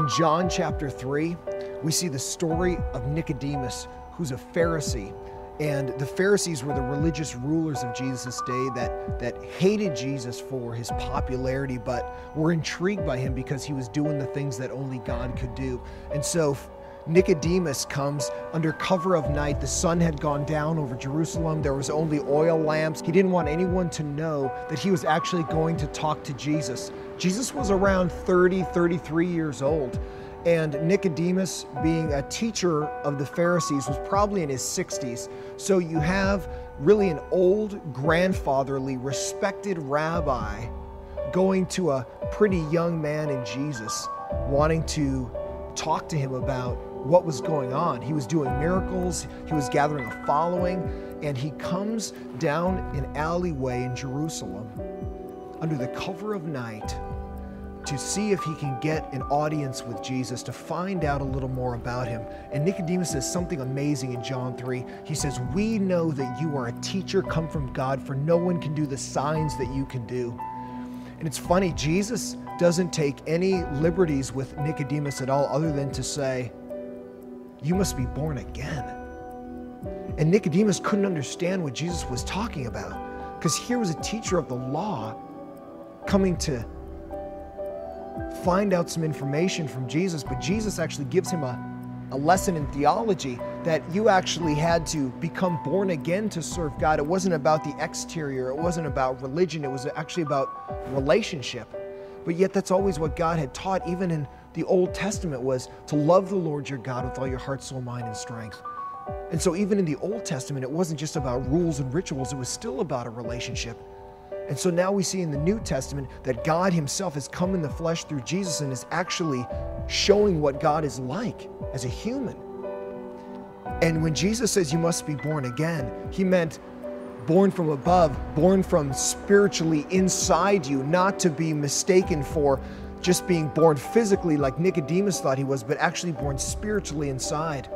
In John chapter 3, we see the story of Nicodemus, who's a Pharisee. And the Pharisees were the religious rulers of Jesus' day that hated Jesus for his popularity, but were intrigued by him because he was doing the things that only God could do. And so Nicodemus comes under cover of night. The sun had gone down over Jerusalem. There was only oil lamps. He didn't want anyone to know that he was actually going to talk to Jesus. Jesus was around 33 years old. And Nicodemus, being a teacher of the Pharisees, was probably in his 60s. So you have really an old, grandfatherly, respected rabbi going to a pretty young man in Jesus, wanting to talk to him about what was going on. He was doing miracles, he was gathering a following, and he comes down an alleyway in Jerusalem under the cover of night to see if he can get an audience with Jesus, to find out a little more about him. And Nicodemus says something amazing in John 3. He says, "We know that you are a teacher come from God, for no one can do the signs that you can do." And it's funny, Jesus doesn't take any liberties with Nicodemus at all, other than to say, "You must be born again." And Nicodemus couldn't understand what Jesus was talking about, because here was a teacher of the law coming to find out some information from Jesus, but Jesus actually gives him a lesson in theology that you actually had to become born again to serve God. It wasn't about the exterior, it wasn't about religion, it was actually about relationship. But yet that's always what God had taught, even in the Old Testament, was to love the Lord your God with all your heart, soul, mind, and strength. And so even in the Old Testament, it wasn't just about rules and rituals, it was still about a relationship. And so now we see in the New Testament that God himself has come in the flesh through Jesus and is actually showing what God is like as a human. And when Jesus says you must be born again, he meant born from above, born from spiritually inside you, not to be mistaken for just being born physically like Nicodemus thought he was, but actually born spiritually inside.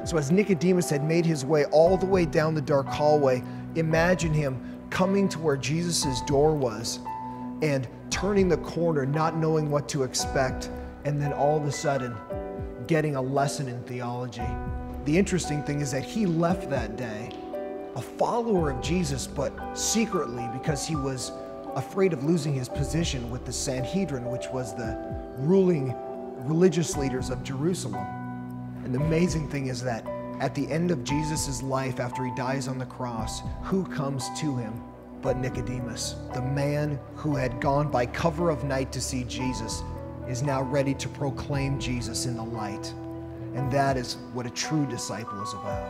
So as Nicodemus had made his way all the way down the dark hallway, imagine him coming to where Jesus' door was and turning the corner, not knowing what to expect, and then all of a sudden getting a lesson in theology. The interesting thing is that he left that day a follower of Jesus, but secretly, because he was afraid of losing his position with the Sanhedrin, which was the ruling religious leaders of Jerusalem. And the amazing thing is that at the end of Jesus' life, after he dies on the cross, who comes to him but Nicodemus? The man who had gone by cover of night to see Jesus is now ready to proclaim Jesus in the light. And that is what a true disciple is about.